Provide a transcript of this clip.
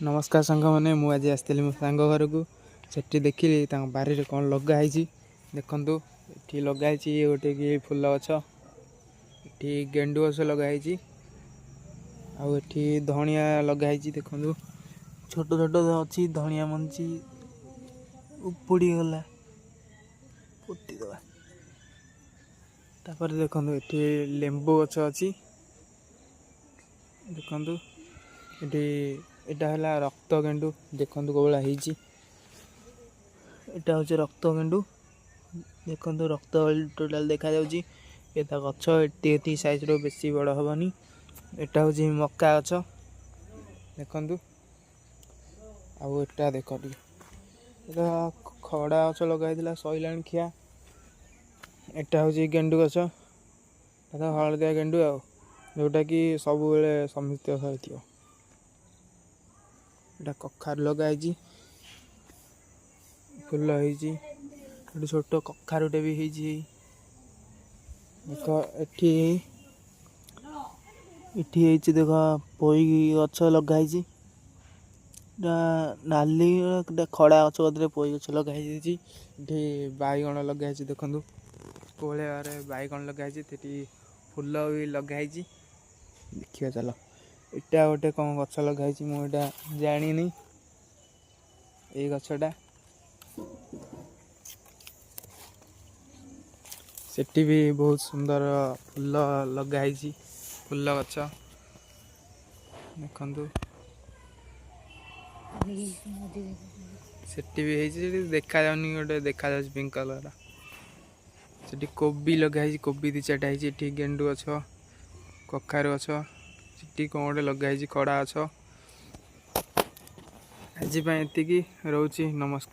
नमस्कार सांग मैंने मुझे आसती मो सांग घर को सेठी देखिली बारी में कौन लगाई देखु ये लगाई गोटे कि फुल गछ ये गेंडु गछ लगाई आठी धनिया लगाई देखु छोट छोट अच्छी धनिया मंची उपुड़ी गला पोती दबा तापर देखु ये लेंबू गछ अच्छी देखु ये रक्त गेंडु देखु कौला यहाँ हूँ रक्त गेंडु देखु रक्त टोटाल देखा गछ ये साइज रो बेसी बड़ हेनी यहाँ हूँ मक्का गछ देखु आटा देख खड़ा गछ लगाई सैला खिया यहाँ हूँ गेंडु गछ हलदिया गेंडु जोटा कि सब बेले समित थी कखार लगाई फुल हो छोट कखारुटे भी देख देख पोई गछ लगाई नाली खड़ा गछ कदे पोई गछ लगाई बैगण लगाई देखु कोले बैगण लगाई फुल भी लगाई देखिए चल इटा गोटे कौन गछ लगाई मुझे जानी ये गछटा सेठी भी बहुत सुंदर फुल लगाई फुल गछ देखु सेठी भी देखा जानी गोटे देखा जा पिंक कलर सेठी कोबी लगाई कोबी दी चार्टा है गेंडु गछ कखार गछ सेठी कौन गोटे लगाई खड़ा गछ आज एति रोची नमस्कार।